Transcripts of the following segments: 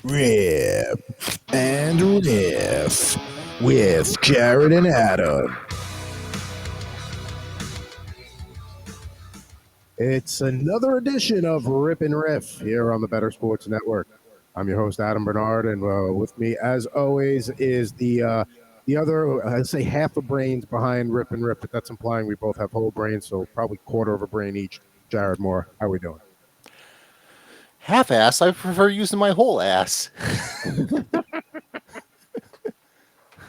Rip and Riff with Jared and Adam. It's another edition of Rip and Riff here on the Better Sports Network. I'm your host, Adam Bernard, and with me, as always, is the other, I'd say half a brains behind Rip and Riff, but that's implying we both have whole brains, so probably quarter of a brain each. Jared Moore, how we doing? Half-ass? I prefer using my whole ass.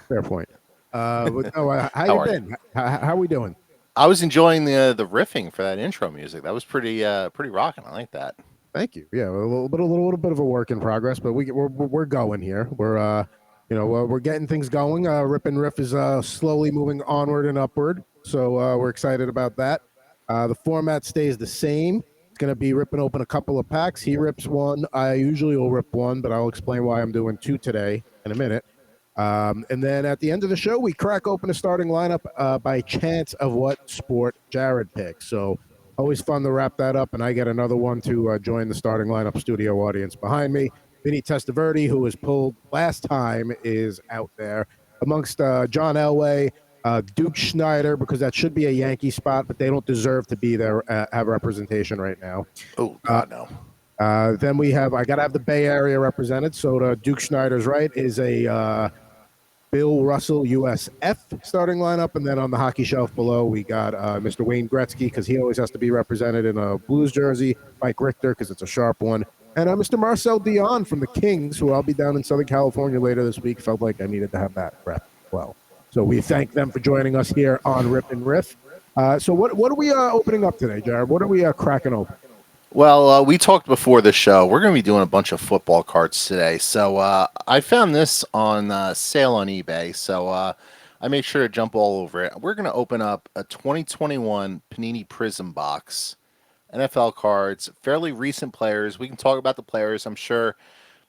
Fair point. But no, how you been? How we doing? I was enjoying the riffing for that intro music. That was pretty rocking. I like that. Thank you. Yeah, a little bit of a work in progress, but we're going here. We're getting things going. Rip and Riff is slowly moving onward and upward, so we're excited about that. The format stays the same. It's going to be ripping open a couple of packs. He rips one. I usually will rip one, but I'll explain why I'm doing two today in a minute. And then at the end of the show, we crack open a starting lineup by chance of what sport Jared picks. So always fun to wrap that up, and I get another one to join the starting lineup studio audience behind me. Vinny Testaverde, who was pulled last time, is out there amongst John Elway, Duke Schneider, because that should be a Yankee spot, but they don't deserve to be there, have representation right now. Oh, God, no. Then I got to have the Bay Area represented. So to Duke Schneider's right is a Bill Russell USF starting lineup. And then on the hockey shelf below, we got Mr. Wayne Gretzky, because he always has to be represented in a Blues jersey. Mike Richter, because it's a sharp one. And Mr. Marcel Dion from the Kings, who I'll be down in Southern California later this week. Felt like I needed to have that rep as well. So we thank them for joining us here on Rip and Riff. So what are we opening up today, Jared? What are we cracking open? Well, we talked before the show. We're going to be doing a bunch of football cards today. So I found this on sale on eBay. So I made sure to jump all over it. We're going to open up a 2021 Panini Prizm box. NFL cards, fairly recent players. We can talk about the players. I'm sure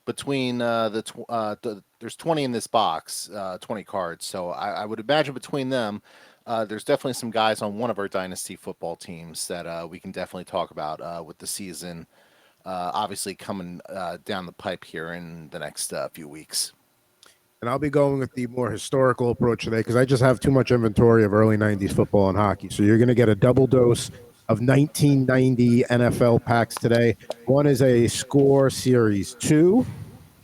between there's 20 in this box, 20 cards. So I would imagine between them, there's definitely some guys on one of our dynasty football teams that we can definitely talk about with the season, obviously coming down the pipe here in the next few weeks. And I'll be going with the more historical approach today because I just have too much inventory of early 90s football and hockey. So you're going to get a double dose of 1990 NFL packs today. One is a Score Series 2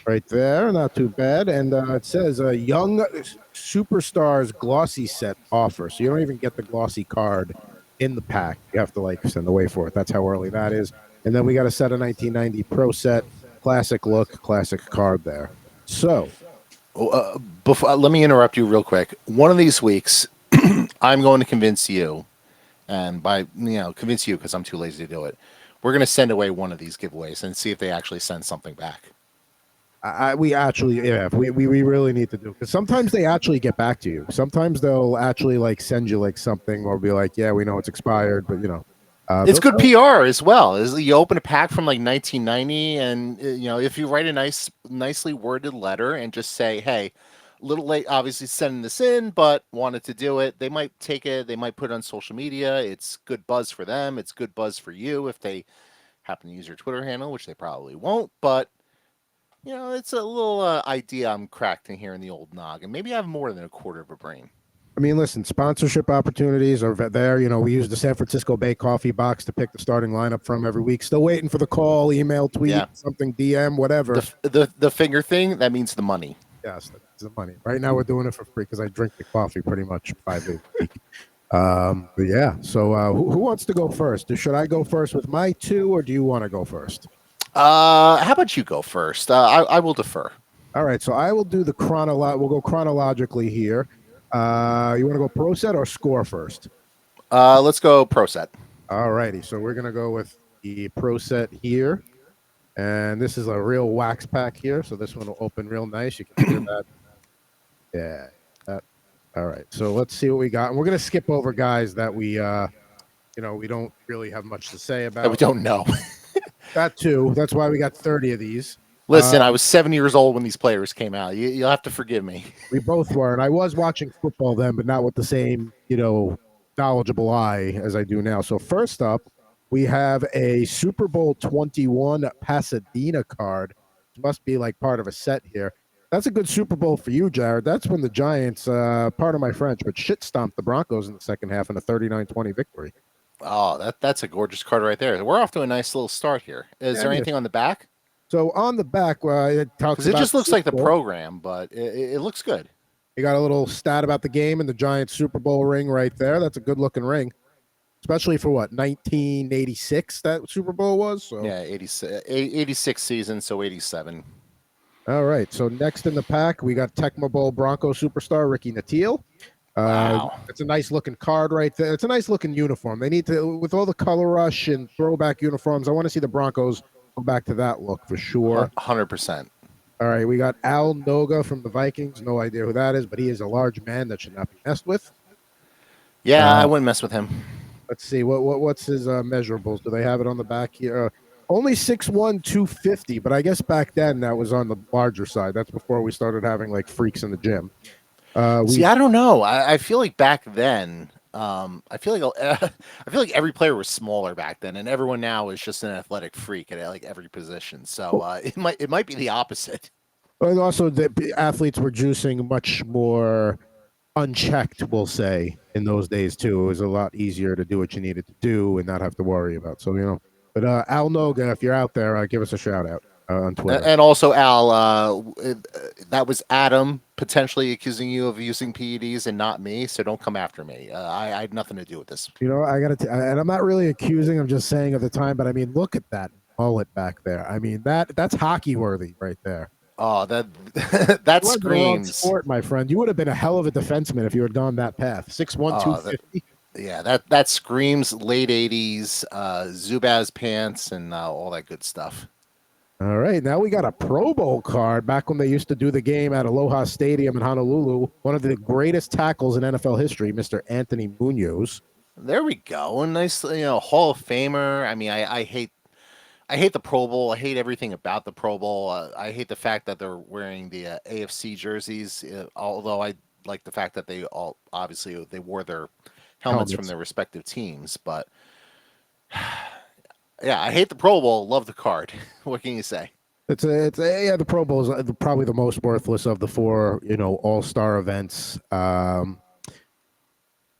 right there. Not too bad. And it says a Young Superstars glossy set offer. So you don't even get the glossy card in the pack. You have to send away for it. That's how early that is. And then we got a set of 1990 Pro Set. Classic look, classic card there. So... let me interrupt you real quick. One of these weeks, I'm going to convince you, and convince you because I'm too lazy to do it. We're going to send away one of these giveaways and see if they actually send something back. We really need to do it because sometimes they actually get back to you. Sometimes they'll actually send you something or be like, yeah, we know it's expired, but it's good PR as well. You open a pack from 1990, and if you write a nicely worded letter and just say, "Hey, a little late, obviously sending this in, but wanted to do it," they might take it. They might put it on social media. It's good buzz for them. It's good buzz for you if they happen to use your Twitter handle, which they probably won't. But it's a little idea I'm cracking here in the old noggin. Maybe I have more than a quarter of a brain. I mean, listen, sponsorship opportunities are there. We use the San Francisco Bay coffee box to pick the starting lineup from every week. Still waiting for the call, email, tweet, something, DM, whatever. The finger thing, that means the money. Yes, that's the money. Right now we're doing it for free because I drink the coffee pretty much 5 days a week. But yeah, so who wants to go first? Should I go first with my two, or do you want to go first? How about you go first? I will defer. All right, so I will do the we'll go chronologically here. You want to go Pro Set or Score first? Let's go Pro Set. All righty, so we're going to go with the Pro Set here. And this is a real wax pack here, so this one will open real nice. You can hear that. Yeah. All right, so let's see what we got. And we're going to skip over guys that we don't really have much to say about. That we don't know. That too. That's why we got 30 of these. Listen, I was 7 years old when these players came out. You'll have to forgive me. We both were, and I was watching football then, but not with the same, knowledgeable eye as I do now. So first up, we have a Super Bowl 21 Pasadena card must be like part of a set here. That's a good Super Bowl for you, Jared. That's when the Giants, pardon my French, but shit stomped the Broncos in the second half in a 39-20 victory. Oh, that's a gorgeous card right there. We're off to a nice little start here. Is there Yeah. anything on the back? So on the back, it talks Because it about just the looks like Super the Bowl. program, but it looks good. You got a little stat about the game and the Giants Super Bowl ring right there. That's a good looking ring, especially for what 1986 that Super Bowl was. So Yeah, 86 season, so 87. all right. So next in the pack, we got Tecmo Bowl Bronco superstar Ricky Natil. Wow. It's a nice looking card right there. It's a nice looking uniform. They need to, with all the color rush and throwback uniforms. I want to see the Broncos go back to that look for sure. 100%. All right, we got Al Noga from the Vikings. No idea who that is, but he is a large man that should not be messed with. Yeah, I wouldn't mess with him. Let's see what's his measurables. Do they have it on the back here? Only 6'1", 250, but I guess back then that was on the larger side. That's before we started having like freaks in the gym. See, I don't know. I feel like back then, I feel like every player was smaller back then, and everyone now is just an athletic freak at like every position. So it might be the opposite. And also, the athletes were juicing much more unchecked, we'll say, in those days too. It was a lot easier to do what you needed to do and not have to worry about. So but Al Noga, if you're out there, give us a shout out on Twitter. And also, Al, that was Adam potentially accusing you of using PEDs and not me. So don't come after me. I had nothing to do with this. I got to, and I'm not really accusing. I'm just saying at the time. But I mean, look at that mullet back there. I mean, that's hockey worthy right there. Oh, that screams sport, my friend. You would have been a hell of a defenseman if you had gone that path. 6'1", 250. Yeah, that screams late 80s, Zubaz pants and all that good stuff. All right, now we got a Pro Bowl card back when they used to do the game at Aloha Stadium in Honolulu. One of the greatest tackles in NFL history, Mr. Anthony Munoz. There we go. A nice, Hall of Famer. I mean, I hate the Pro Bowl. I hate everything about the Pro Bowl. I hate the fact that they're wearing the AFC jerseys, although I like the fact that they all obviously they wore their helmets from their respective teams. But yeah, I hate the Pro Bowl. Love the card. What can you say? The Pro Bowl is probably the most worthless of the four, all-star events. If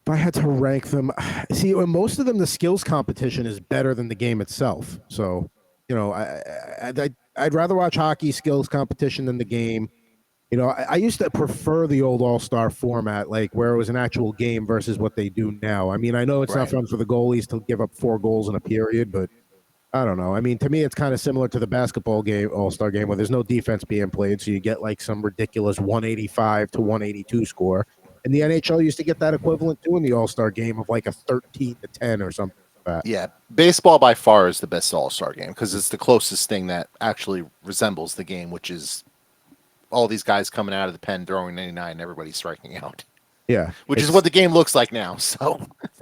I had to rank them, see, in most of them, the skills competition is better than the game itself. So, I'd rather watch hockey skills competition than the game. I used to prefer the old all-star format, like where it was an actual game versus what they do now. I mean, I know it's not fun for the goalies to give up 4 goals in a period, but I don't know. I mean, to me, it's kind of similar to the basketball game, all-star game, where there's no defense being played, so you get like some ridiculous 185 to 182 score. And the NHL used to get that equivalent too in the all-star game of like a 13 to 10 or something like that. Yeah, baseball by far is the best all-star game because it's the closest thing that actually resembles the game, which is all these guys coming out of the pen throwing 99 and everybody striking out. Yeah. Which is what the game looks like now. So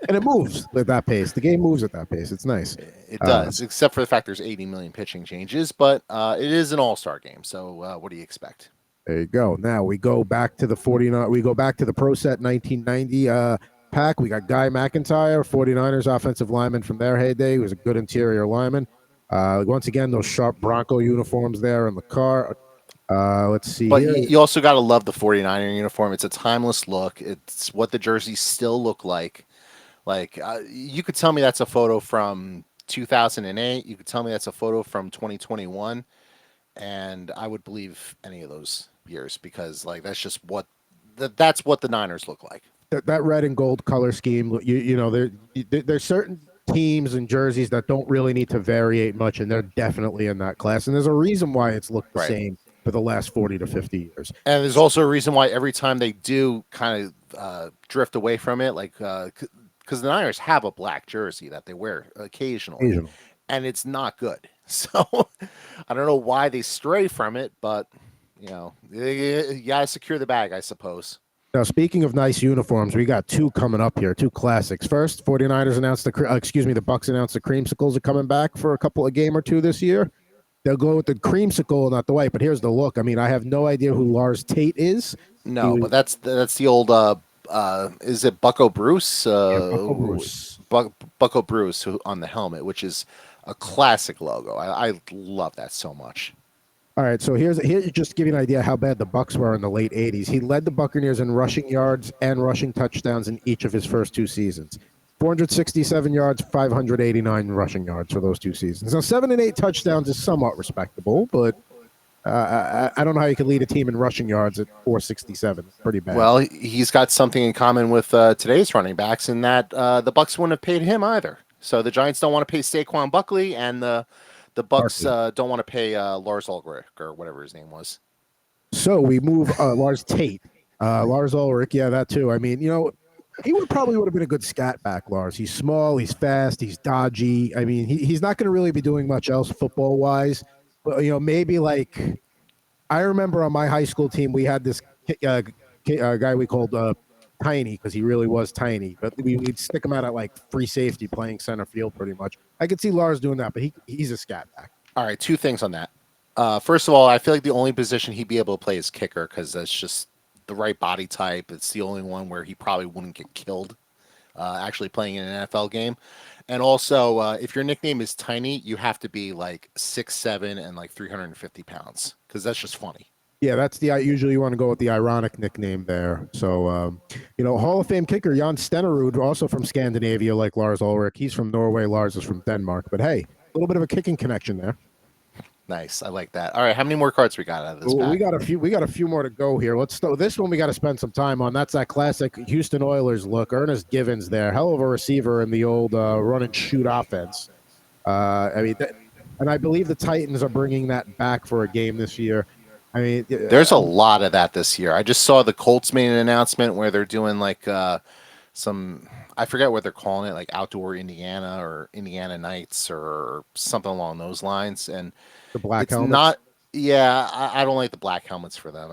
and it moves at that pace. The game moves at that pace. It's nice. It does, except for the fact there's 80 million pitching changes, but it is an all-star game. So what do you expect? There you go. Now we go back to the 49. We go back to the Pro Set 1990 pack. We got Guy McIntyre, 49ers offensive lineman from their heyday. He was a good interior lineman. Once again, those sharp Bronco uniforms there in the car. Let's see. But here. You also got to love the 49er uniform. It's a timeless look. It's what the jerseys still look like. Like you could tell me that's a photo from 2008. You could tell me that's a photo from 2021, and I would believe any of those years because like that's just that's what the Niners look like. That red and gold color scheme. There's certain teams and jerseys that don't really need to variate much, and they're definitely in that class. And there's a reason why it's looked the same for the last 40 to 50 years. And there's also a reason why every time they do kind of drift away from it, like because the Niners have a black jersey that they wear occasionally, and it's not good. So I don't know why they stray from it, but you gotta secure the bag, I suppose. Now, speaking of nice uniforms, we got 2 coming up here, 2 classics. First, 49ers announced the Bucks announced the creamsicles are coming back for a game or 2 this year. They'll go with the creamsicle, not the white. But here's the look. I mean, I have no idea who Lars Tate is. No, but that's the old. Is it Bucko Bruce? Bucko Bruce. Bucko Bruce on the helmet, which is a classic logo. I love that so much. All right, so here just to give you an idea how bad the Bucks were in the late '80s. He led the Buccaneers in rushing yards and rushing touchdowns in each of his first two seasons. 467 yards, 589 rushing yards for those two seasons. Now, 7 and 8 touchdowns is somewhat respectable, but I don't know how you can lead a team in rushing yards at 467. Pretty bad. Well, he's got something in common with today's running backs in that the Bucks wouldn't have paid him either. So the Giants don't want to pay Saquon Buckley, and the Bucks Barkley. don't want to pay Lars Ulrich or whatever his name was. So we move Lars Tate. Lars Ulrich, yeah, that too. I mean, he would have been a good scat back, Lars. He's small, he's fast, he's dodgy. I mean, he's not going to really be doing much else football wise. But maybe like I remember on my high school team, we had this guy we called Tiny because he really was tiny. But we'd stick him out at like free safety, playing center field pretty much. I could see Lars doing that, but he's a scat back. All right, two things on that. First of all, I feel like the only position he'd be able to play is kicker because that's just the right body type. It's the only one where he probably wouldn't get killed actually playing in an NFL game. And also, if your nickname is Tiny, you have to be like 6'7" and like 350 pounds because that's just funny. Yeah, that's usually you want to go with the ironic nickname there. So, Hall of Fame kicker Jan Stenerud, also from Scandinavia, like Lars Ulrich. He's from Norway. Lars is from Denmark. But hey, a little bit of a kicking connection there. Nice, I like that. All right, how many more cards we got out of this pack? We got a few. We got a few more to go here. Let's start this one. We got to spend some time on. That's that classic Houston Oilers look. Ernest Givens there, hell of a receiver in the old run and shoot offense. And I believe the Titans are bringing that back for a game this year. I mean, there's a lot of that this year. I just saw the Colts made an announcement where they're doing like some, I forget what they're calling it, like outdoor Indiana or Indiana Nights or something along those lines. And the black it's helmets. not. Yeah, I don't like the black helmets for them.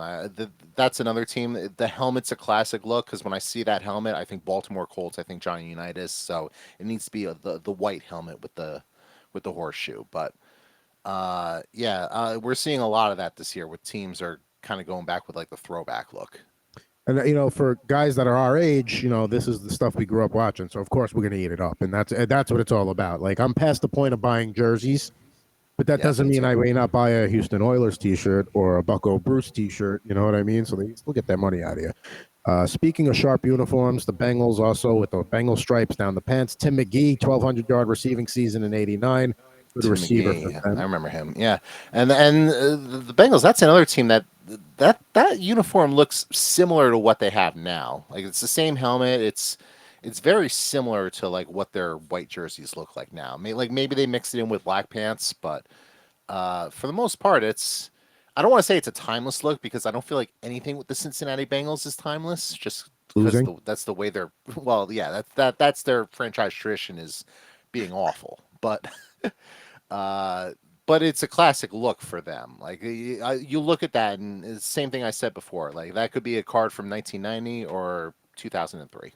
That's another team. The helmet's a classic look because when I see that helmet, I think Baltimore Colts. I think Johnny Unitas. So it needs to be the white helmet with the horseshoe. But we're seeing a lot of that this year with teams are kind of going back with like the throwback look. And for guys that are our age, this is the stuff we grew up watching. So of course we're gonna eat it up, and that's what it's all about. Like I'm past the point of buying jerseys, but that doesn't mean I may not buy a Houston Oilers T-shirt or a Bucko Bruce T-shirt. You know what I mean? So they still get their money out of you. Speaking of sharp uniforms, the Bengals also with the Bengal stripes down the pants. Tim McGee, 1,200-yard receiving season in '89. Good receiver. I remember him. Yeah, and the Bengals. That's another team that uniform looks similar to what they have now. Like it's the same helmet. It's very similar to like what their white jerseys look like now. Maybe they mixed it in with black pants, but for the most part, it's. I don't want to say it's a timeless look because I don't feel like anything with the Cincinnati Bengals is timeless. Just because that's the way they're. Well, yeah, that's their franchise tradition is being awful, but. But it's a classic look for them. Like you look at that, and it's the same thing I said before. Like that could be a card from 1990 or 2003.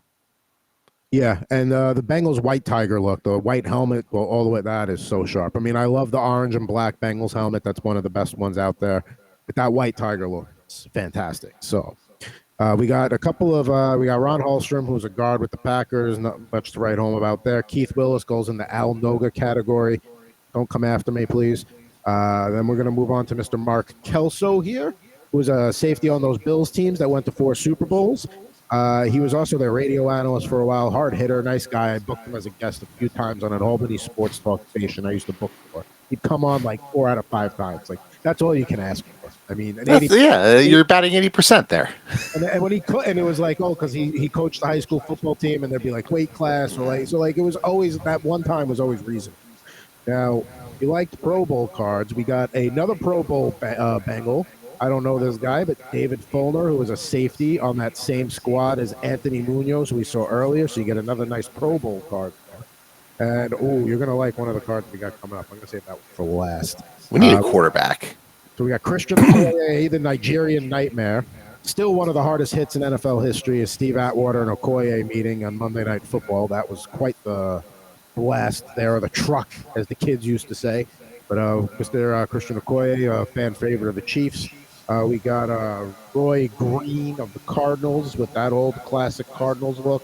Yeah, and the Bengals white tiger look, the white helmet, well, all the way that is so sharp. I mean, I love the orange and black Bengals helmet. That's one of the best ones out there. But that white tiger look is fantastic. So we got a couple of we got Ron Hallstrom, who's a guard with the Packers. Not much to write home about there. Keith Willis goes in the Al Noga category. Don't come after me, please. Then we're going to move on to Mr. Mark Kelso here, who was a safety on those Bills teams that went to 4 Super Bowls. He was also their radio analyst for a while, hard hitter, nice guy. I booked him as a guest a few times on an Albany sports talk station I used to book for. He'd come on like 4 out of 5 times. Like that's all you can ask for. I mean, you're batting 80% there. And when and it was like, because he coached the high school football team, and there'd be like weight class or like it was always that one time was always reason. Now, you liked Pro Bowl cards. We got another Pro Bowl Bengal. I don't know this guy, but David Fulner, who was a safety on that same squad as Anthony Munoz, who we saw earlier. So you get another nice Pro Bowl card there. And, you're going to like one of the cards we got coming up. I'm going to save that one for last. We need a quarterback. So we got Christian Okoye, the Nigerian Nightmare. Still one of the hardest hits in NFL history is Steve Atwater and Okoye meeting on Monday Night Football. That was quite the blast there, or the truck, as the kids used to say. But Mr. Christian Okoye, a fan favorite of the Chiefs. We got Roy Green of the Cardinals with that old classic Cardinals look.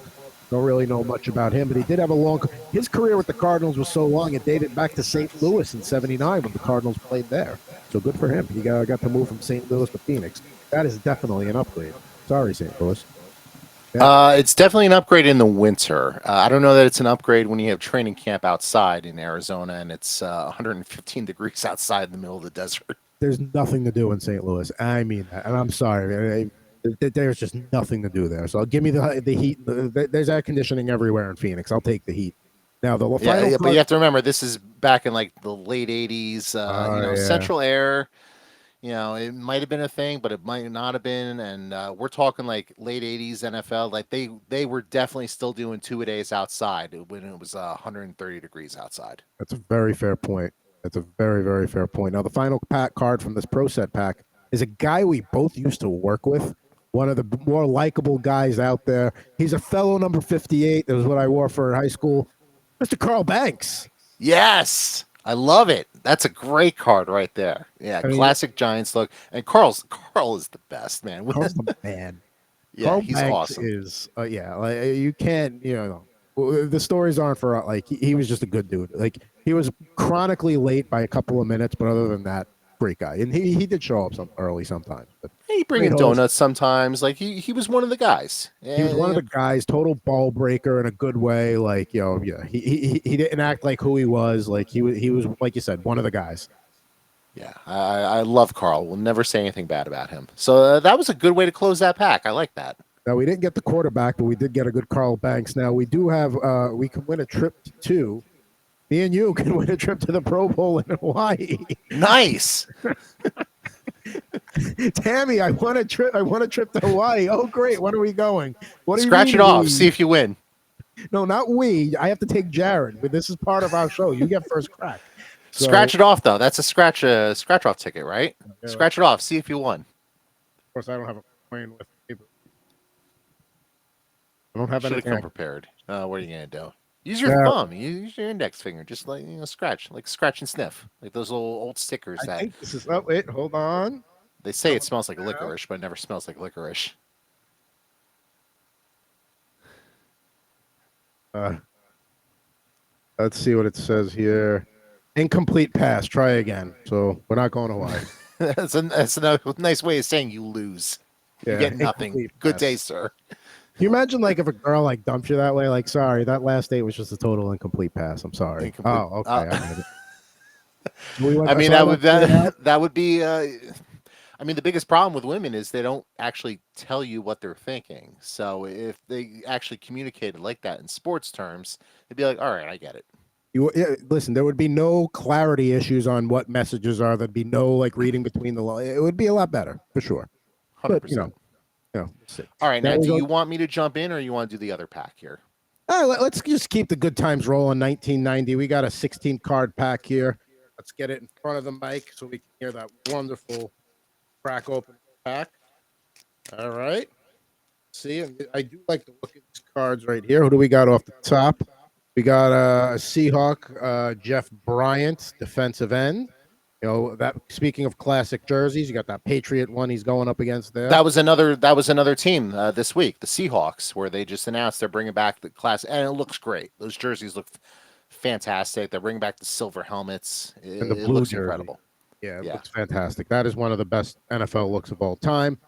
Don't really know much about him, but he did have a long. His career with the Cardinals was so long; it dated back to St. Louis in '79 when the Cardinals played there. So good for him. He got to move from St. Louis to Phoenix. That is definitely an upgrade. Sorry, St. Louis. Yeah. It's definitely an upgrade in the winter. I don't know that it's an upgrade when you have training camp outside in Arizona and it's 115 degrees outside in the middle of the desert. There's nothing to do in St. Louis. I mean that, and I'm sorry. There's just nothing to do there. So give me the heat. There's air conditioning everywhere in Phoenix. I'll take the heat. Now the final But you have to remember this is back in like the late 80s. Central air. It might have been a thing, but it might not have been. And we're talking like late 80s NFL. Like they were definitely still doing 2-a-days outside when it was 130 degrees outside. That's a very fair point. That's a very, very fair point. Now, the final pack card from this Pro Set pack is a guy we both used to work with, one of the more likable guys out there. He's a fellow number 58. That was what I wore for high school. Mr. Carl Banks. Yes. I love it. That's a great card right there. Yeah, classic Giants look. And Carl is the best, man. Carl's the man. Yeah, Carl he's Banks awesome. is like you can't, the stories aren't for like he was just a good dude. Like he was chronically late by a couple of minutes, but other than that, great guy. And he did show up early sometimes. But He bring in donuts sometimes. Like he was one of the guys. He was one of the guys, total ball breaker in a good way. Like, he didn't act like who he was. Like he was like you said, one of the guys. Yeah, I love Carl. We'll never say anything bad about him. So that was a good way to close that pack. I like that. Now, we didn't get the quarterback, but we did get a good Carl Banks. Now, we do have, we can win a trip to, me and you can win a trip to the Pro Bowl in Hawaii. Nice. Tammy, I want a trip to Hawaii. Oh, great. When are we going? What do Scratch you it off. we? See if you win. No, not we. I have to take Jared. But this is part of our show. You get first crack. So, scratch it off, though. That's a scratch off ticket, right? Yeah, scratch it off. See if you won. Of course, I don't have a coin with me. I don't have anything. Should have come prepared. What are you going to do? Use your thumb. Use your index finger. Just like, scratch. Like scratch and sniff. Like those little old stickers. I think this is, oh, wait, hold on. They say it smells like licorice, but it never smells like licorice. Let's see what it says here. Incomplete pass. Try again. So we're not going to Hawaii. That's a nice way of saying you lose. You get nothing. Good day, sir. Can you imagine like if a girl like dumps you that way? Like, sorry, that last date was just a total incomplete pass. I'm sorry. Incomplete. Oh, okay. I get it. That would be. I mean, the biggest problem with women is they don't actually tell you what they're thinking. So if they actually communicated like that in sports terms, they'd be like, all right, I get it. Listen, there would be no clarity issues on what messages are. There'd be no like reading between the lines. It would be a lot better for sure. 100%. But, all right, now do you want me to jump in or you want to do the other pack here? All right, let's just keep the good times rolling. 1990. We got a 16 card pack here. Let's get it in front of the mic so we can hear that wonderful crack open pack. All right. See, I do like the look of these cards right here. Who do we got off the top? We got a Seahawk, Jeff Bryant, defensive end. That speaking of classic jerseys, you got that Patriot one he's going up against there. That was another team this week, the Seahawks, where they just announced they're bringing back the class, and it looks great. Those jerseys look fantastic. They're bringing back the silver helmets. And the blue looks incredible. Yeah, it looks fantastic. That is one of the best NFL looks of all time.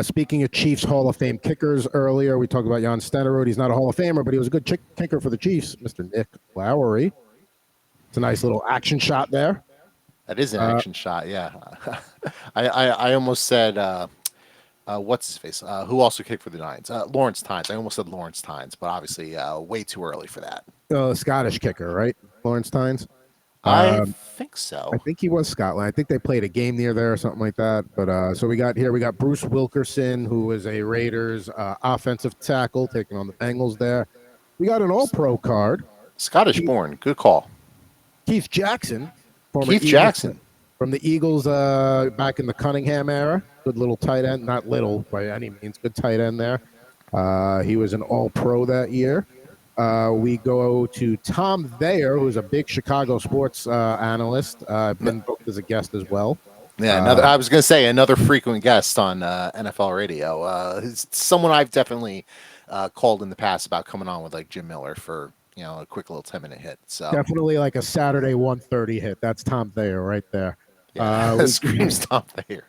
Speaking of Chiefs Hall of Fame kickers earlier, we talked about Jan Stenerud. He's not a Hall of Famer, but he was a good kicker for the Chiefs, Mr. Nick Lowery. It's a nice little action shot there. That is an action shot, yeah. I almost said, what's his face? Who also kicked for the Giants? Lawrence Tynes. I almost said Lawrence Tynes, but obviously way too early for that. Scottish kicker, right? Lawrence Tynes? I think so. I think he was Scotland. I think they played a game near there or something like that. But so we got Bruce Wilkerson, who is a Raiders offensive tackle, taking on the Bengals there. We got an All-Pro card. Scottish-born. Good call. Keith Jackson. Keith Jackson. From the Eagles back in the Cunningham era. Good little tight end. Not little by any means. Good tight end there. He was an All-Pro that year. We go to Tom Thayer, who's a big Chicago sports analyst. Been booked as a guest as well. Yeah, I was going to say another frequent guest on NFL radio. Someone I've definitely called in the past about coming on with like Jim Miller for a quick little 10-minute hit. So Definitely like a Saturday 1:30 hit. That's Tom Thayer right there. yeah, screams Tom Thayer.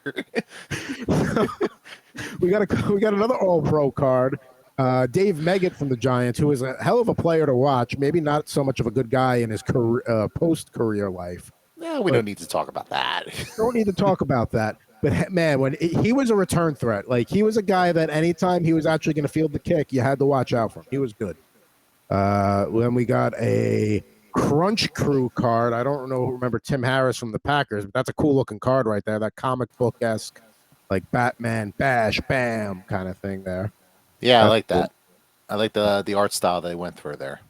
We got another All Pro card. Dave Meggett from the Giants, who is a hell of a player to watch. Maybe not so much of a good guy in his post career life. Yeah, we don't need to talk about that. Don't need to talk about that. But man, when he was a return threat, like he was a guy that anytime he was actually going to field the kick, you had to watch out for him. He was good. Then we got a Crunch Crew card. I don't remember Tim Harris from the Packers, but that's a cool looking card right there. That comic book esque, like Batman, bash, bam kind of thing there. Yeah, I like Cool. that. I like the art style they went for there.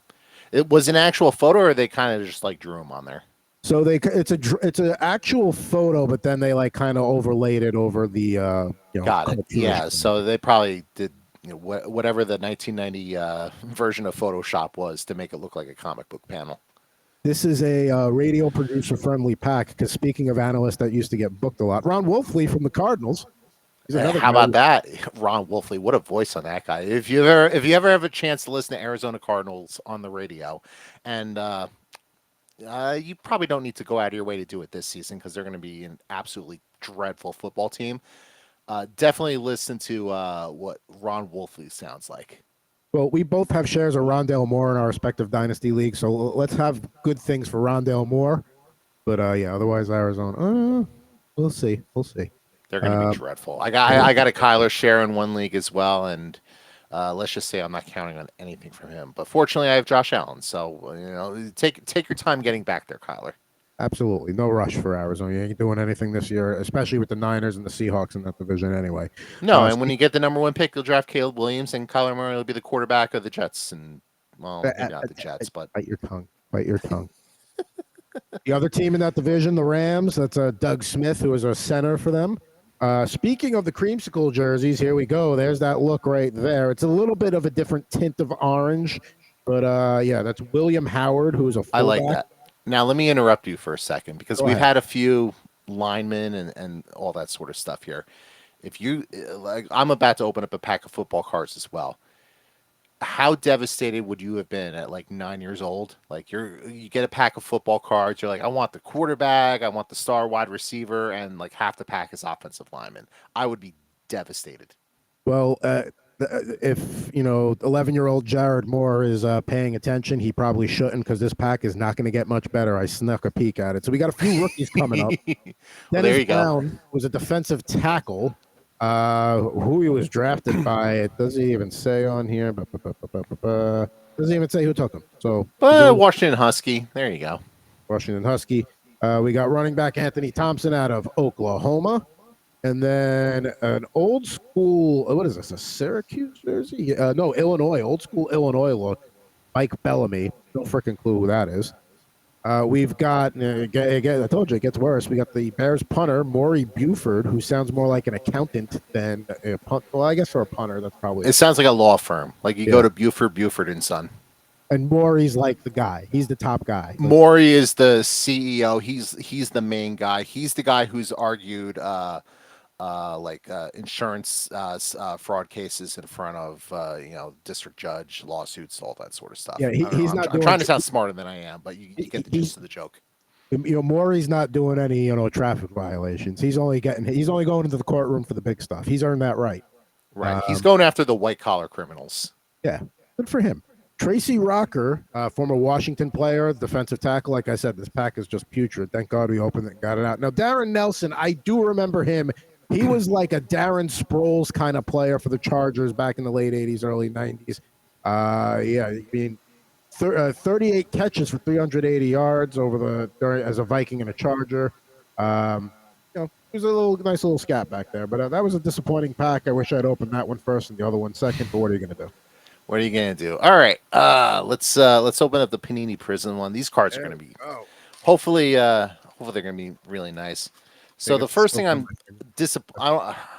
It was an actual photo, or they kind of just like drew him on there. So it's an actual photo, but then they like kind of overlaid it over the Got it. Yeah, so they probably did whatever the 1990 version of Photoshop was to make it look like a comic book panel. This is a radio producer friendly pack because speaking of analysts that used to get booked a lot, Ron Wolfley from the Cardinals. How about that, Ron Wolfley? What a voice on that guy! If you ever have a chance to listen to Arizona Cardinals on the radio, and you probably don't need to go out of your way to do it this season because they're going to be an absolutely dreadful football team. Definitely listen to what Ron Wolfley sounds like. Well, we both have shares of Rondale Moore in our respective dynasty leagues, so let's have good things for Rondale Moore. But yeah, otherwise Arizona, we'll see. They're going to be dreadful. I got a Kyler share in one league as well, and let's just say I'm not counting on anything from him. But fortunately, I have Josh Allen, so take your time getting back there, Kyler. Absolutely, no rush for Arizona. You ain't doing anything this year, especially with the Niners and the Seahawks in that division anyway. No, and when you get the number 1 pick, you'll draft Caleb Williams, and Kyler Murray will be the quarterback of the Jets. And well, maybe not the Jets, but bite your tongue. Bite your tongue. The other team in that division, the Rams. That's Doug Smith, who is a center for them. Speaking of the creamsicle jerseys, here we go. There's that look right there. It's a little bit of a different tint of orange, but yeah, that's William Howard, who's a fullback. I like that. Now, let me interrupt you for a second because we've had a few linemen and all that sort of stuff here. If you like, I'm about to open up a pack of football cards as well. How devastated would you have been at like 9 years old? Like you get a pack of football cards. You're like, I want the quarterback, I want the star wide receiver, and like half the pack is offensive lineman. I would be devastated. Well, if 11-year-old Jared Moore is paying attention, he probably shouldn't because this pack is not going to get much better. I snuck a peek at it. So we got a few rookies coming up. Well, there you Brown go. was a defensive tackle. Who he was drafted by, it doesn't even say on here. Doesn't even say who took him. So Washington Husky. There you go. Washington Husky. We got running back Anthony Thompson out of Oklahoma. And then an old school, what is this, a Syracuse jersey? No, Illinois, old school Illinois look. Mike Bellamy. No freaking clue who that is. We've got, again, I told you, it gets worse. We got the Bears punter, Maury Buford, who sounds more like an accountant than a punt. Well, I guess for a punter, that's probably. It sounds like a law firm. Like you go to Buford and Son. And Maury's like the guy. He's the top guy. Maury is the CEO. He's the main guy. He's the guy who's argued insurance fraud cases in front of district judge, lawsuits, all that sort of stuff. Yeah, he's not. I'm trying to sound smarter than I am, but you get the gist of the joke. Maury's not doing any traffic violations. He's only going into the courtroom for the big stuff. He's earned that right. Right. He's going after the white collar criminals. Yeah, good for him. Tracy Rocker, former Washington player, defensive tackle. Like I said, this pack is just putrid. Thank God we opened it and got it out. Now, Darren Nelson, I do remember him. He was like a Darren Sproles kind of player for the Chargers back in the late 80s, early 90s. 38 catches for 380 yards as a Viking and a Charger. He was a nice little scat back there. But that was a disappointing pack. I wish I'd opened that one first and the other one second. But what are you going to do? What are you gonna do? All right, let's open up the Panini Prizm one. These cards are gonna be hopefully they're gonna be really nice. So the first thing I'm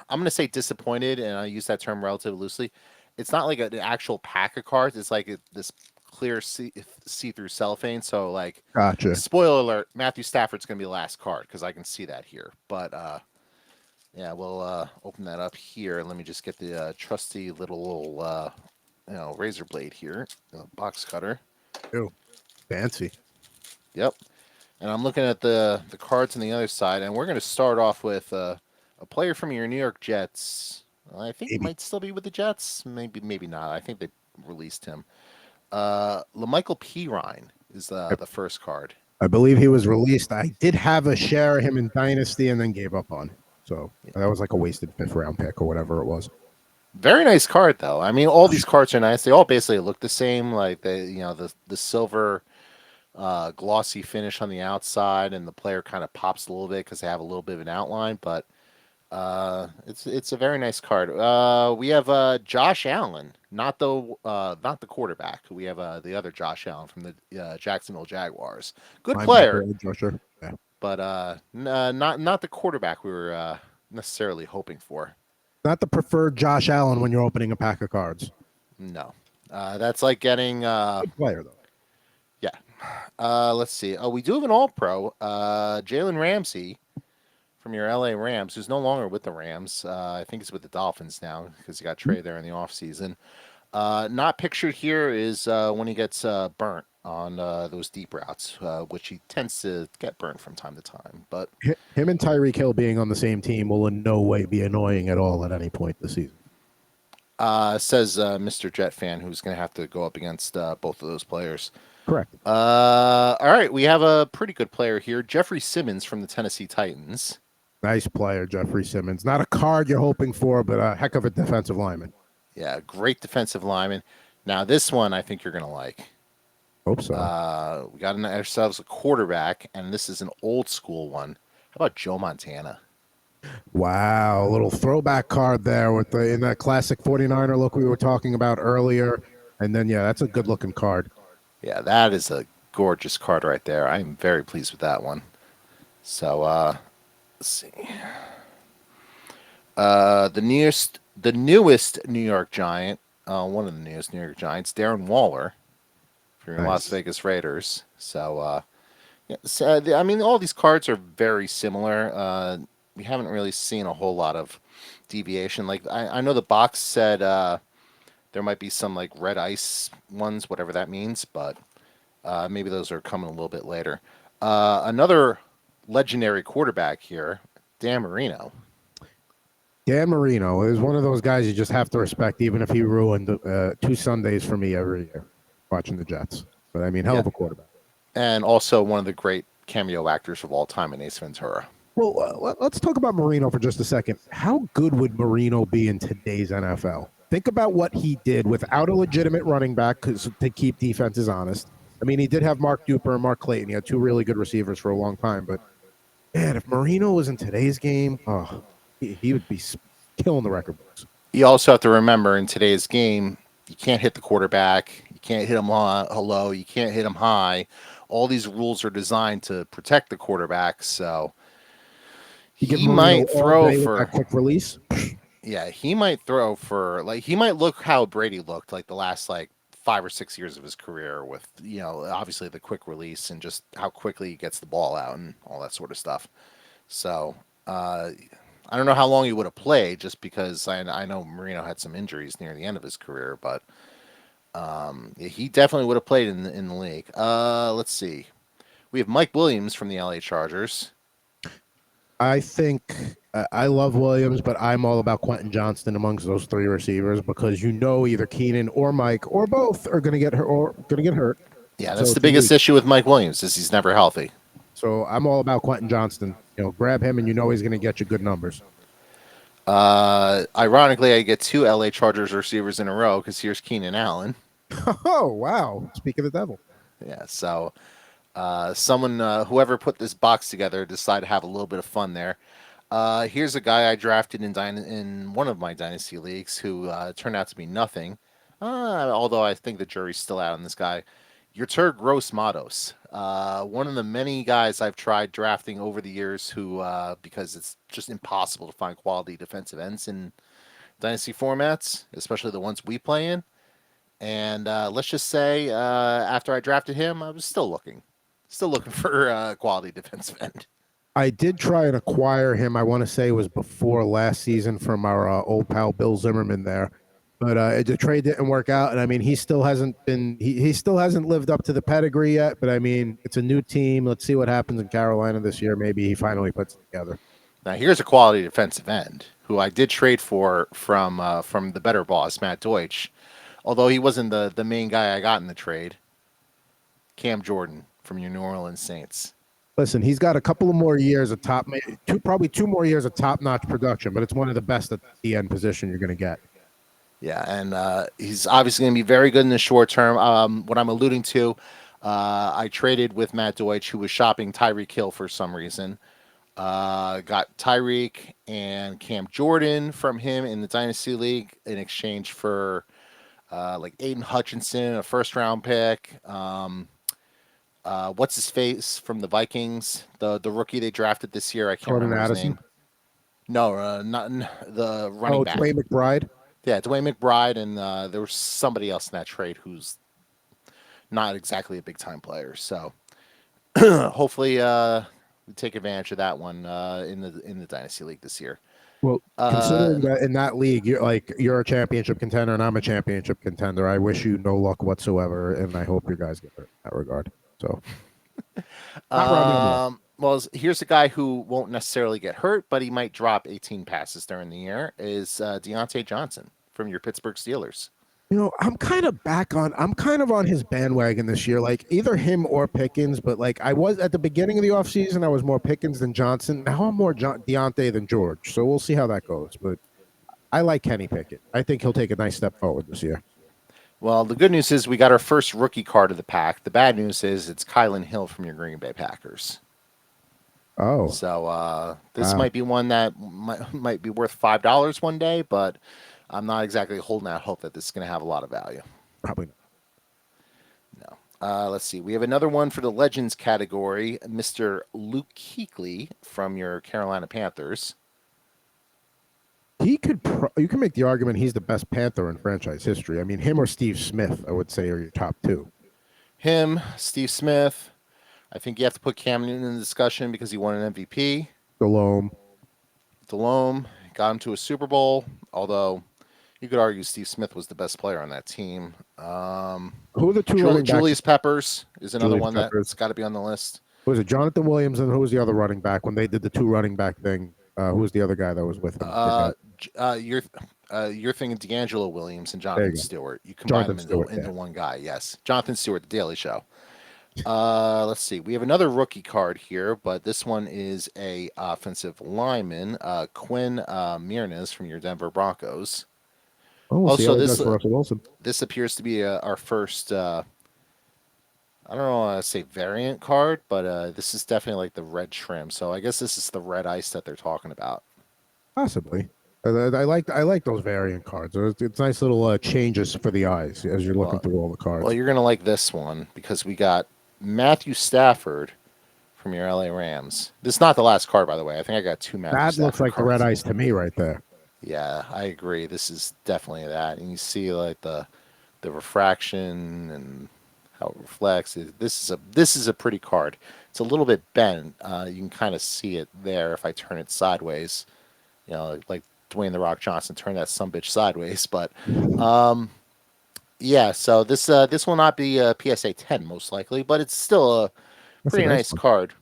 gonna say disappointed, and I use that term relatively loosely. It's not like an actual pack of cards. It's like this clear see-through cellophane. So like, gotcha. Spoiler alert: Matthew Stafford's gonna be the last card because I can see that here. But yeah, we'll open that up here. Let me just get the trusty little razor blade here, box cutter. Ew, fancy. Yep. And I'm looking at the cards on the other side, and we're going to start off with a player from your New York Jets. I think he Maybe. might still be with the Jets. Maybe not. I think they released him. LaMichael Pirine is the first card. I believe he was released. I did have a share of him in Dynasty and then gave up on. So that was like a wasted fifth round pick or whatever it was. Very nice card, though. I mean, all these cards are nice. They all basically look the same. Like the silver glossy finish on the outside, and the player kind of pops a little bit because they have a little bit of an outline. But it's a very nice card. We have Josh Allen, not the quarterback. We have the other Josh Allen from the Jacksonville Jaguars. Good player, Yeah. but not the quarterback we were necessarily hoping for. Not the preferred Josh Allen when you're opening a pack of cards. No, that's like getting Good player though. yeah. Let's see. Oh, we do have an All-Pro, Jalen Ramsey from your LA Rams, who's no longer with the Rams. I think he's with the Dolphins now because he got traded there in the offseason. Not pictured here is when he gets burnt on those deep routes, which he tends to get burnt from time to time. But Him and Tyreek Hill being on the same team will in no way be annoying at all at any point this season. Says Mr. Jet fan, who's going to have to go up against both of those players. Correct. All right, we have a pretty good player here, Jeffrey Simmons from the Tennessee Titans. Nice player, Jeffrey Simmons. Not a card you're hoping for, but a heck of a defensive lineman. Yeah, great defensive lineman. Now, this one I think you're going to like. Hope so. We got ourselves a quarterback, and this is an old school one. How about Joe Montana? Wow, a little throwback card there with in that classic 49er look we were talking about earlier. And then, yeah, that's a good-looking card. Yeah, that is a gorgeous card right there. I'm very pleased with that one. So, let's see. The newest New York Giant, one of the newest New York Giants, Darren Waller, for your Las Vegas Raiders. So, I mean, all these cards are very similar. We haven't really seen a whole lot of deviation. Like, I know the box said there might be some like red ice ones, whatever that means, but maybe those are coming a little bit later. Another legendary quarterback here, Dan Marino. Dan Marino is one of those guys you just have to respect, even if he ruined 2 Sundays for me every year watching the Jets. But I mean, hell of a quarterback. And also one of the great cameo actors of all time in Ace Ventura. Well, let's talk about Marino for just a second. How good would Marino be in today's NFL? Think about what he did without a legitimate running back to keep defenses honest. I mean, he did have Mark Duper and Mark Clayton. He had 2 really good receivers for a long time. But, man, if Marino was in today's game, he would be killing the record books. You also have to remember in today's game, you can't hit the quarterback. You can't hit him low. You can't hit him high. All these rules are designed to protect the quarterback. So he might throw for a quick release. Yeah, he might throw for he might look how Brady looked like the last 5 or 6 years of his career with obviously the quick release and just how quickly he gets the ball out and all that sort of stuff. So I don't know how long he would have played, just because I know Marino had some injuries near the end of his career, but he definitely would have played in the league. Let's see, we have Mike Williams from the LA Chargers. I think I love Williams, but I'm all about Quentin Johnston amongst those 3 receivers because either Keenan or Mike or both are going to get hurt. Yeah, that's the biggest issue with Mike Williams is he's never healthy. So I'm all about Quentin Johnston. Grab him and he's going to get you good numbers. Ironically, I get 2 LA Chargers receivers in a row because here's Keenan Allen. Oh, wow. Speak of the devil. Yeah, so whoever put this box together decided to have a little bit of fun there. Here's a guy I drafted in one of my dynasty leagues who turned out to be nothing. Although I think the jury's still out on this guy. Yertur Gross-Matos. One of the many guys I've tried drafting over the years who, because it's just impossible to find quality defensive ends in dynasty formats, especially the ones we play in. And let's just say after I drafted him, I was still looking for quality defensive end. I did try and acquire him. I want to say it was before last season from our old pal Bill Zimmerman there. But the trade didn't work out, and I mean, he still hasn't been he still hasn't lived up to the pedigree yet. But I mean, it's a new team. Let's see what happens in Carolina this year. Maybe he finally puts it together. Now here's a quality defensive end who I did trade for from the better boss, Matt Deutsch. Although he wasn't the main guy I got in the trade, Cam Jordan from your New Orleans Saints. Listen, he's got a couple of more years of probably 2 more years of top-notch production, but it's one of the best at the end position you're going to get. Yeah, and he's obviously going to be very good in the short term. What I'm alluding to, I traded with Matt Deutsch, who was shopping Tyreek Hill for some reason. Got Tyreek and Cam Jordan from him in the Dynasty League in exchange for like Aiden Hutchinson, a first-round pick. What's his face from the Vikings? The rookie they drafted this year. I can't Jordan remember his Addison. name. No, not the running back. DeWayne McBride. Yeah, DeWayne McBride, and there was somebody else in that trade who's not exactly a big time player. So hopefully we take advantage of that one in the Dynasty League this year. Well, considering that in that league, you're a championship contender and I'm a championship contender, I wish you no luck whatsoever, and I hope your guys get hurt in that regard. So, well, here's a guy who won't necessarily get hurt, but he might drop 18 passes during the year. Is Deontay Johnson from your Pittsburgh Steelers? I'm kind of on his bandwagon this year, like either him or Pickens. But like I was at the beginning of the offseason, I was more Pickens than Johnson. Now I'm more Deontay than George. So we'll see how that goes. But I like Kenny Pickett. I think he'll take a nice step forward this year. Well, the good news is we got our first rookie card of the pack. The bad news is it's Kylan Hill from your Green Bay Packers. Oh. So this might be one that might be worth $5 one day, but I'm not exactly holding out hope that this is going to have a lot of value. Probably not. No. Let's see. We have another one for the Legends category, Mr. Luke Kuechly from your Carolina Panthers. You can make the argument he's the best Panther in franchise history. I mean, him or Steve Smith, I would say, are your top two. Him, Steve Smith. I think you have to put Cam Newton in the discussion because he won an MVP. Delhomme got him to a Super Bowl, although you could argue Steve Smith was the best player on that team. Who are the two running backs? Julius Peppers is another one that's got to be on the list. Who was it? Jonathan Williams, and who was the other running back when they did the two running back thing? Who was the other guy that was with him? You're thinking D'Angelo Williams and Jonathan Stewart. You combine them into one guy. Yes, Jonathan Stewart, The Daily Show. Let's see. We have another rookie card here, but this one is a offensive lineman, Quinn Miernes from your Denver Broncos. This appears to be our first. I don't know how to say variant card, but this is definitely like the red trim. So I guess this is the red ice that they're talking about. Possibly. I like those variant cards. It's nice little changes for the eyes as you're looking through all the cards. Well, you're gonna like this one because we got Matthew Stafford from your LA Rams. This is not the last card, by the way. I think I got two Matthew Stafford looks like cards. the red ice to me right there. Yeah, I agree. This is definitely that. And you see like the refraction and how it reflects. This is a pretty card. It's a little bit bent. You can kind of see it there if I turn it sideways. You know, like Dwayne "The Rock" Johnson turned that sumbitch sideways. But yeah, so this will not be a PSA 10 most likely, but it's still a pretty nice card.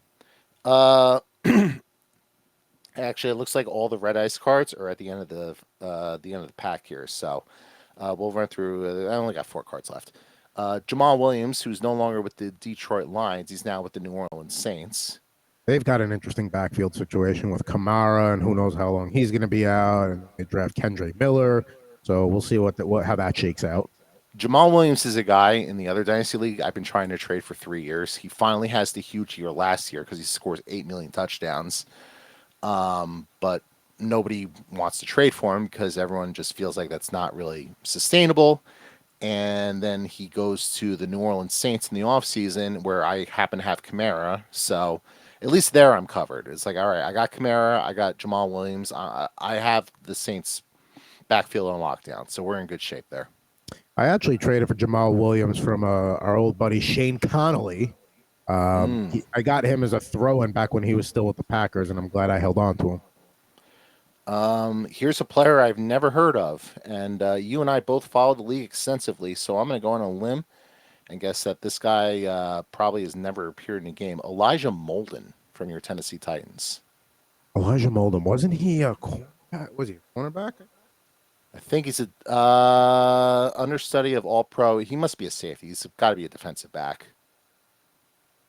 Actually, it looks like all the red ice cards are at the end of the pack here. So we'll run through. I only got 4 cards left. Jamal Williams, who's no longer with the Detroit Lions, he's now with the New Orleans Saints. They've got an interesting backfield situation with Kamara, and who knows how long he's going to be out. And they draft Kendrick Miller, so we'll see how that shakes out. Jamal Williams is a guy in the other Dynasty League I've been trying to trade for 3 years. He finally has the huge year last year because he scores 8 million touchdowns. But nobody wants to trade for him because everyone just feels like that's not really sustainable. And then he goes to the New Orleans Saints in the offseason where I happen to have Kamara. So at least there I'm covered. It's like, all right, I got Kamara, I got Jamal Williams. I have the Saints backfield on lockdown. So we're in good shape there. I actually traded for Jamal Williams from our old buddy Shane Connolly. I got him as a throw-in back when he was still with the Packers, and I'm glad I held on to him. Here's a player I've never heard of, and you and I both follow the league extensively, so I'm going to go on a limb and guess that this guy probably has never appeared in a game. Elijah Molden from your Tennessee Titans. Elijah Molden, wasn't he a was he a cornerback? I think he's a understudy of All Pro. He must be a safety. He's got to be a defensive back.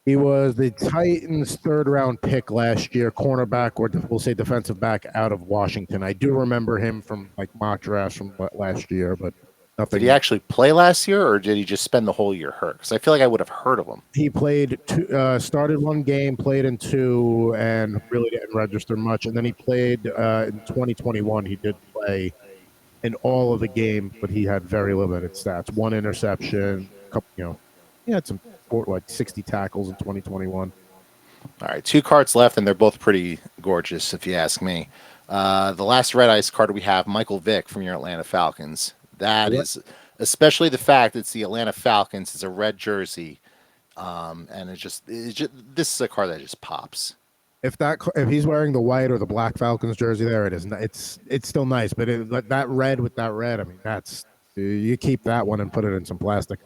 He was the Titans' third-round pick last year, cornerback, or we'll say defensive back out of Washington. I do remember him from like mock drafts from last year, but nothing. Did he actually play last year, or did he just spend the whole year hurt? Because I feel like I would have heard of him. He played started one game, played in two, and really didn't register much. And then he played in 2021. He did play in all of the games, but he had very limited stats. One interception, couple, he had some like 60 tackles in 2021. All right, 2 cards left, and they're both pretty gorgeous, if you ask me. The last red ice card we have, Michael Vick from your Atlanta Falcons. That is, especially the fact it's the Atlanta Falcons. It's a red jersey, and it's just this is a card that just pops. If he's wearing the white or the black Falcons jersey, there it is. It's still nice, but that red with that red, I mean, you keep that one and put it in some plastic.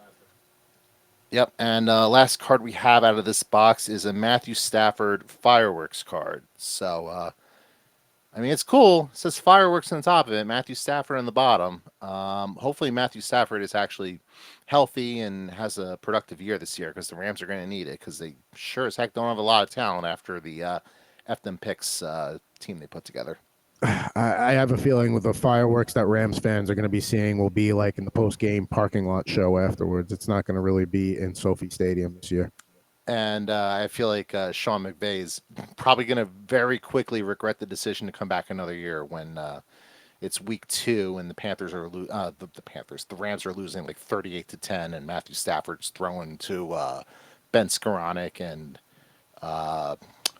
Yep, and last card we have out of this box is a Matthew Stafford fireworks card. So, I mean, it's cool. It says fireworks on the top of it, Matthew Stafford on the bottom. Hopefully Matthew Stafford is actually healthy and has a productive year this year, because the Rams are going to need it, because they sure as heck don't have a lot of talent after the F them picks team they put together. I have a feeling with the fireworks that Rams fans are going to be seeing will be like in the post-game parking lot show afterwards. It's not going to really be in Sophie Stadium this year. And I feel like Sean McVay is probably going to very quickly regret the decision to come back another year when it's week 2 and the Panthers are the Rams are losing like 38-10, and Matthew Stafford's throwing to Ben Skoranek and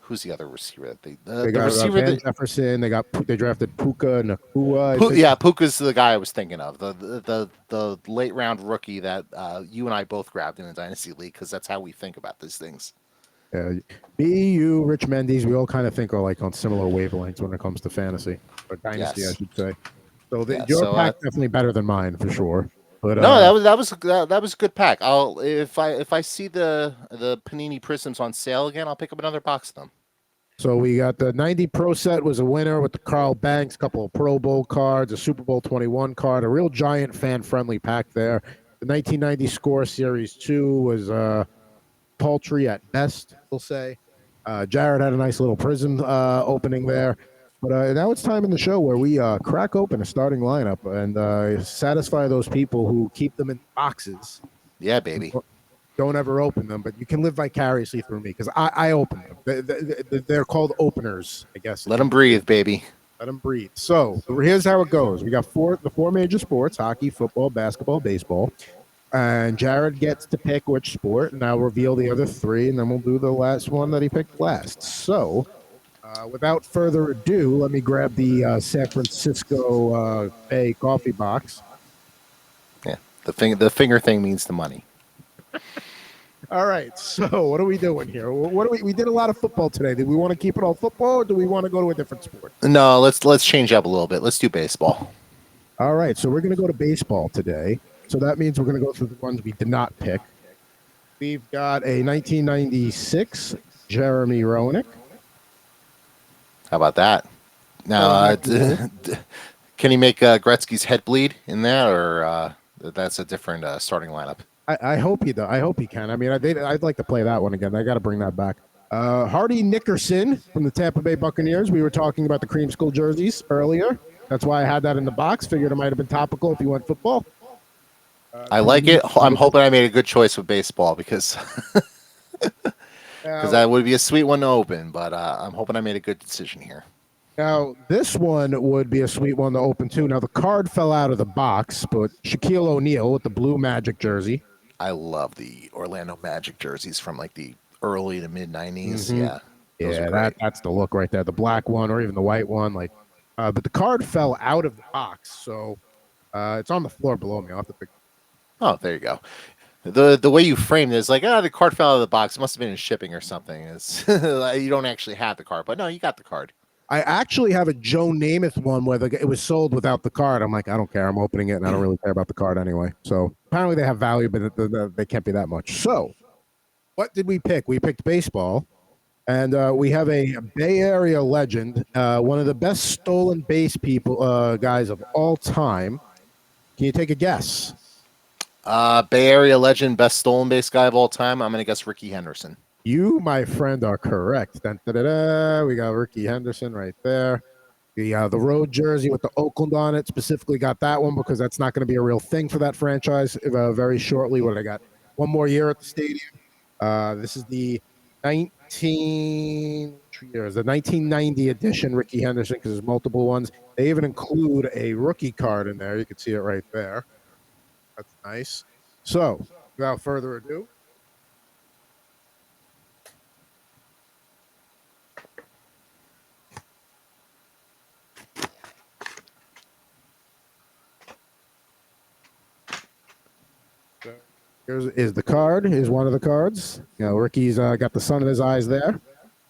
who's the other receiver that they got receiver Van Jefferson. They drafted Puka Nacua. Puka's the guy I was thinking of, the late round rookie that you and I both grabbed in the Dynasty League, because that's how we think about these things. You, Rich Mendes, we all kind of think are like on similar wavelengths when it comes to fantasy or Dynasty, yes. I should say. So your pack definitely better than mine for sure. But no, that was a good pack. If I see the Panini Prizms on sale again, I'll pick up another box of them. So we got the 90 Pro set was a winner with the Carl Banks, couple of Pro Bowl cards, a Super Bowl 21 card, a real giant fan-friendly pack there. The 1990 Score Series 2 was paltry at best, we'll say. Jared had a nice little Prizm opening there. But now it's time in the show where we crack open a starting lineup and satisfy those people who keep them in boxes. Yeah, baby. Don't ever open them, but you can live vicariously through me, because I open them. They're called openers, I guess. Let them breathe, baby. Let them breathe. So here's how it goes. We got the four major sports: hockey, football, basketball, baseball. And Jared gets to pick which sport, and I'll reveal the other 3, and then we'll do the last one that he picked last. So without further ado, let me grab the San Francisco Bay coffee box. Yeah, the finger thing means the money. All right, so what are we doing here? We did a lot of football today. Do we want to keep it all football, or do we want to go to a different sport? No, let's change up a little bit. Let's do baseball. All right, so we're going to go to baseball today. So that means we're going to go through the ones we did not pick. We've got a 1996 Jeremy Roenick. How about that? Now, can he make Gretzky's head bleed in that, or that's a different starting lineup? I hope he does. I hope he can. I mean, I'd like to play that one again. I got to bring that back. Hardy Nickerson from the Tampa Bay Buccaneers. We were talking about the cream school jerseys earlier. That's why I had that in the box. Figured it might have been topical if you went football. I like it. I'm hoping I made a good choice with baseball, because that would be a sweet one to open. But I'm hoping I made a good decision here. Now, this one would be a sweet one to open, too. Now, the card fell out of the box, but Shaquille O'Neal with the blue Magic jersey. I love the Orlando Magic jerseys from like the early to mid 90s. Mm-hmm. Yeah, that's the look right there. The black one or even the white one. But the card fell out of the box, so it's on the floor below me. I'll have to pick. Oh, there you go. The way you framed it is like, the card fell out of the box. It must have been in shipping or something. It's you don't actually have the card, but no, you got the card. I actually have a Joe Namath one where it was sold without the card. I'm like, I don't care. I'm opening it, and I don't really care about the card anyway. So apparently they have value, but they can't be that much. So what did we pick? We picked baseball, and we have a Bay Area legend, one of the best stolen base guys of all time. Can you take a guess? Bay Area legend, best stolen base guy of all time. I'm gonna guess Ricky Henderson. You, my friend, are correct. Dun, da, da, da. We got Ricky Henderson right there. The road jersey with the Oakland on it, specifically got that one because that's not going to be a real thing for that franchise very shortly. What I got, one more year at the stadium. This is the 1990 edition Ricky Henderson because there's multiple ones. They even include a rookie card in there. You can see it right there. That's nice. So without further ado, here's the card. Here's one of the cards. Ricky's got the sun in his eyes there,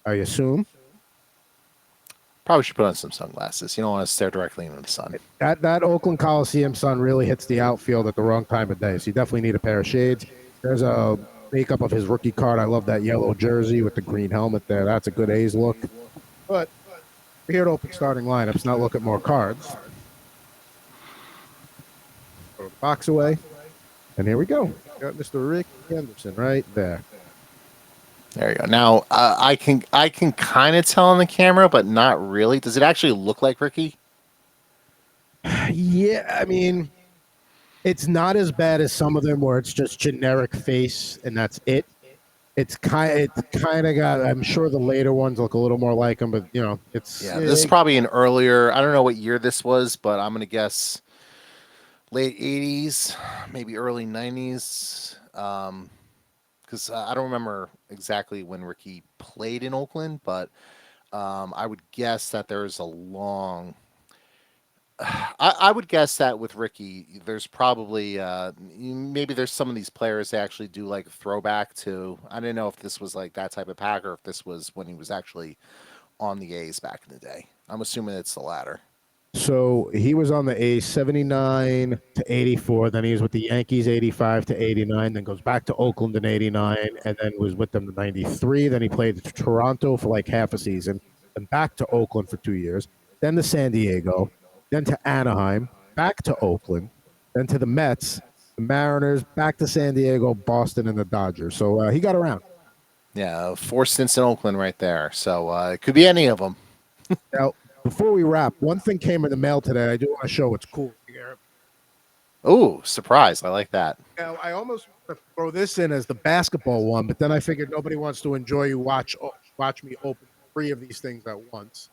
I assume. Probably should put on some sunglasses. You don't want to stare directly into the sun. That Oakland Coliseum sun really hits the outfield at the wrong time of day, so you definitely need a pair of shades. There's a makeup of his rookie card. I love that yellow jersey with the green helmet there. That's a good A's look. But we're here to open starting lineups, not look at more cards. Throw the box away. And here we go. Got Mr. Rick Henderson right there. There you go. Now I can kind of tell on the camera, but not really. Does it actually look like Ricky? Yeah, I mean, it's not as bad as some of them where it's just generic face and that's it. It's kind of got. I'm sure the later ones look a little more like him, but it's This is probably an earlier. I don't know what year this was, but I'm gonna guess late '80s, maybe early '90s. Because I don't remember exactly when Ricky played in Oakland, but I would guess that there's a long. I would guess that with Ricky, there's probably maybe there's some of these players that actually do like throwback to. I didn't know if this was like that type of pack or if this was when he was actually on the A's back in the day. I'm assuming it's the latter. So he was on the A's 79 to 84. Then he was with the Yankees 85 to 89. Then goes back to Oakland in 89, and then was with them in 93. Then he played to Toronto for like half a season, then back to Oakland for 2 years, then to San Diego, then to Anaheim, back to Oakland, then to the Mets, the Mariners, back to San Diego, Boston, and the Dodgers. So he got around. Yeah, 4 stints in Oakland right there. So it could be any of them. Now, before we wrap, one thing came in the mail today. I do want to show what's cool. Oh, surprise. I like that. Now, I almost want to throw this in as the basketball one, but then I figured nobody wants to enjoy you watch me open 3 of these things at once.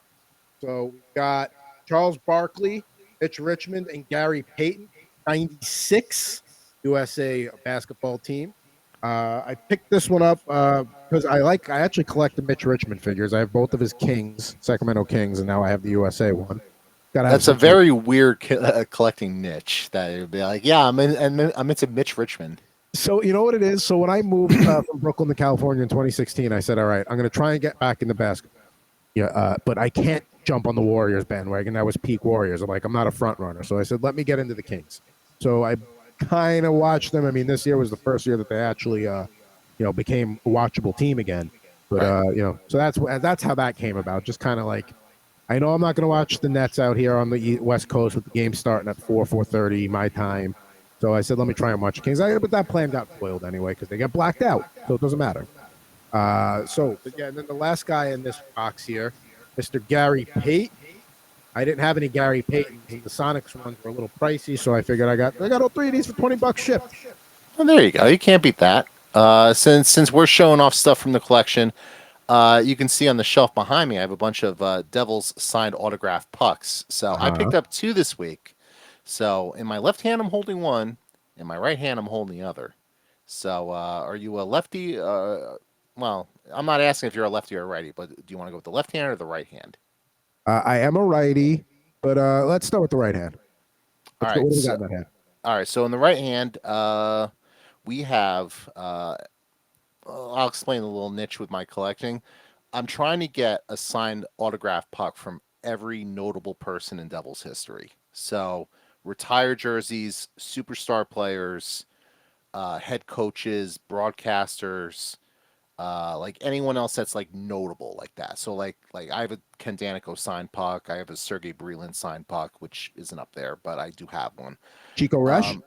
So we got Charles Barkley, Mitch Richmond, and Gary Payton, 96 USA basketball team. I picked this one up because I actually collect the Mitch Richmond figures. I have both of his Kings, Sacramento Kings, and now I have the USA one. That's a very weird collecting niche. That it would be like, yeah, I'm into Mitch Richmond. So you know what it is. So when I moved from Brooklyn to California in 2016, I said, all right, I'm going to try and get back into basketball. Yeah, but I can't jump on the Warriors bandwagon. That was peak Warriors. I'm not a front runner. So I said, let me get into the Kings. So I kind of watched them. I mean, this year was the first year that they actually, became a watchable team again. But right. So that's how that came about. Just kind of like, I know I'm not going to watch the Nets out here on the West Coast with the game starting at 4:30 my time. So I said, let me try and watch Kings. But that plan got foiled anyway because they got blacked out. So it doesn't matter. And then the last guy in this box here, Mr. Gary Payton. I didn't have any Gary Paytons. The Sonics ones were a little pricey, so I figured I got all 3 of these for $20 shipped. Well, there you go. You can't beat that. Since we're showing off stuff from the collection, you can see on the shelf behind me, I have a bunch of Devils signed autographed pucks. So I picked up 2 this week. So in my left hand, I'm holding one. In my right hand, I'm holding the other. So are you a lefty? Well, I'm not asking if you're a lefty or a righty, but do you want to go with the left hand or the right hand? I am a righty, but let's start with the right hand. All right. What do we got in that hand? All right. So in the right hand, we have. I'll explain a little niche with my collecting. I'm trying to get a signed autograph puck from every notable person in Devils history. So retired jerseys, superstar players, head coaches, broadcasters, like anyone else that's like notable like that. So like I have a Ken Danico signed puck. I have a Sergei Brylin signed puck, which isn't up there, but I do have one. Chico Resch.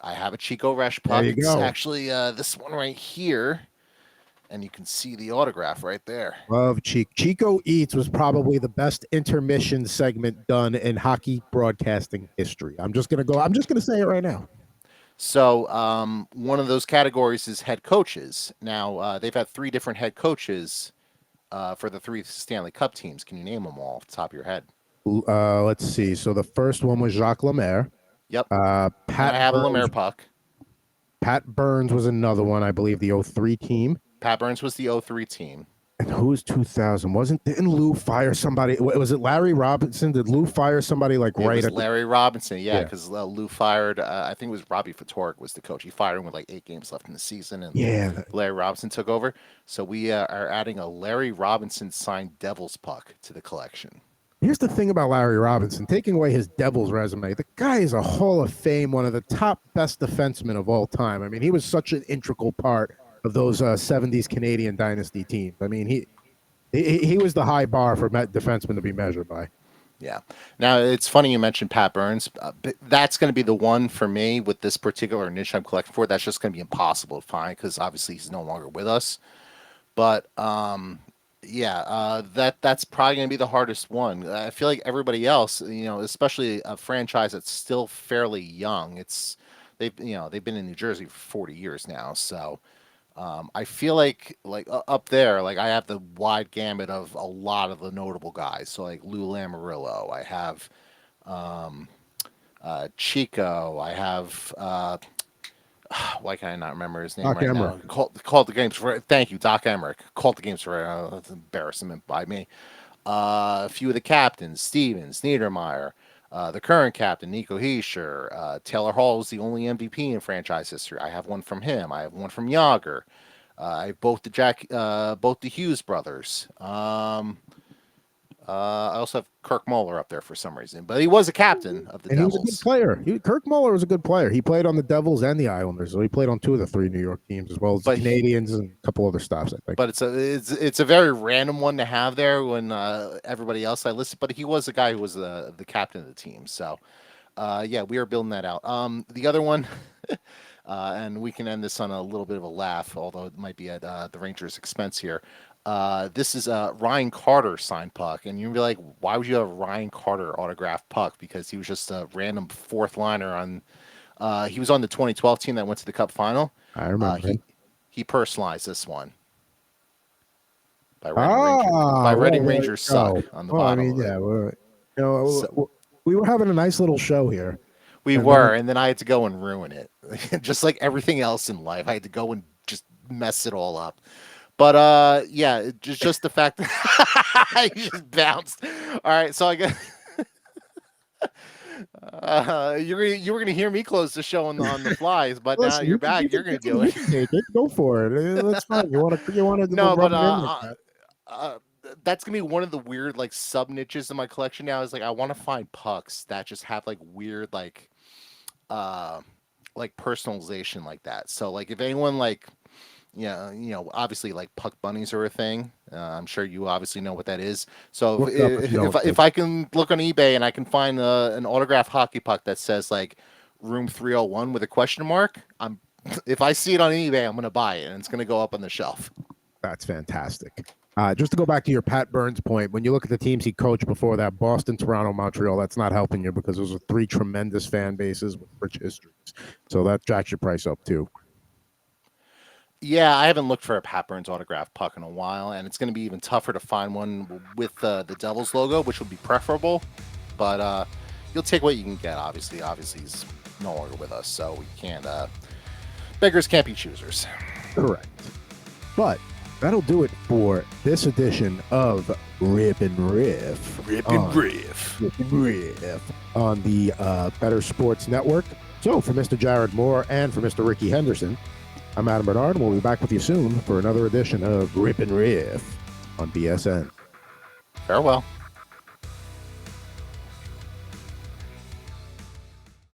I have a Chico Resch There puck. you It's go. actually this one right here, and you can see the autograph right there. Love Chico Eats was probably the best intermission segment done in hockey broadcasting history. I'm just gonna say it right now. So one of those categories is head coaches. Now they've had 3 different head coaches for the 3 Stanley Cup teams. Can you name them all off the top of your head? Let's see. So the first one was Jacques Lemaire. Yep. And I have a Lemaire puck. Pat Burns was another one, I believe, the 03 team. Pat Burns was the 03 team. And who was 2000? Didn't Lou fire somebody? Was it Larry Robinson? Did Lou fire somebody like it right was at Larry Robinson? Yeah, because Lou fired. I think it was Robbie Fatorik was the coach. He fired him with like 8 games left in the season, and Larry Robinson took over. So we are adding a Larry Robinson signed Devils puck to the collection. Here's the thing about Larry Robinson, taking away his Devils resume, the guy is a Hall of Fame, one of the top best defensemen of all time. I mean, he was such an integral part of those 70s Canadian dynasty teams. I mean, he was the high bar for defensemen to be measured by. Yeah. Now, it's funny you mentioned Pat Burns. That's going to be the one for me with this particular niche I'm collecting for. That's just going to be impossible to find because obviously he's no longer with us. But that's probably going to be the hardest one. I feel like everybody else, especially a franchise that's still fairly young. They've been in New Jersey for 40 years now, so I feel like up there, like I have the wide gamut of a lot of the notable guys. So like Lou Lamoriello, I have Chico, I have why can I not remember his name Doc right Emmerich. now? Called the games for. Thank you, Doc Emmerich. Called the games for. That's an embarrassment by me. A few of the captains: Stevens, Niedermeyer, the current captain Nico Hischier. Taylor Hall was the only MVP in franchise history. I have one from him. I have one from Yager. I have both the Hughes brothers. I also have Kirk Muller up there for some reason, but he was a captain of the Devils. He was a good player. Kirk Muller was a good player. He played on the Devils and the Islanders, so he played on 2 of the 3 New York teams as well as the Canadians and a couple other stops, I think. But it's a very random one to have there when everybody else I listed. But he was the guy who was the captain of the team. So we are building that out. The other one. And we can end this on a little bit of a laugh, although it might be at the Rangers' expense here. This is Ryan Carter signed puck, and you'd be like, why would you have Ryan Carter autographed puck? Because he was just a random 4th liner on. He was on the 2012 team that went to the Cup final. I remember. He personalized this one by Reading Rangers suck on the bottom. I mean, we were having a nice little show here. And then I had to go and ruin it, just like everything else in life. I had to go and just mess it all up. But just the fact that I just bounced. All right, so I guess you were gonna hear me close the show on the flies, but now you're back. You're gonna do it. Take it. Go for it. That's fine. You want to? No, but that's gonna be one of the weird like sub niches in my collection now. Is like I want to find pucks that just have like weird like personalization like that. So like if anyone like. Yeah, obviously like puck bunnies are a thing. I'm sure you obviously know what that is. So if I can look on eBay and I can find an autographed hockey puck that says like room 301 with a question mark, if I see it on eBay, I'm going to buy it and it's going to go up on the shelf. That's fantastic. Just to go back to your Pat Burns point, when you look at the teams he coached before that, Boston, Toronto, Montreal, that's not helping you because those are 3 tremendous fan bases with rich histories. So that jacks your price up too. Yeah, I haven't looked for a Pat Burns autographed puck in a while, and it's going to be even tougher to find one with the Devils logo, which would be preferable. But you'll take what you can get, obviously. Obviously, he's no longer with us, so we can't. Beggars can't be choosers. Correct. But that'll do it for this edition of Rip N Riff. Rip N Riff. Rip N Riff on the Better Sports Network. So for Mr. Jared Moore and for Mr. Ricky Henderson, I'm Adam Bernard, and we'll be back with you soon for another edition of Rip N Riff. on BSN. Farewell.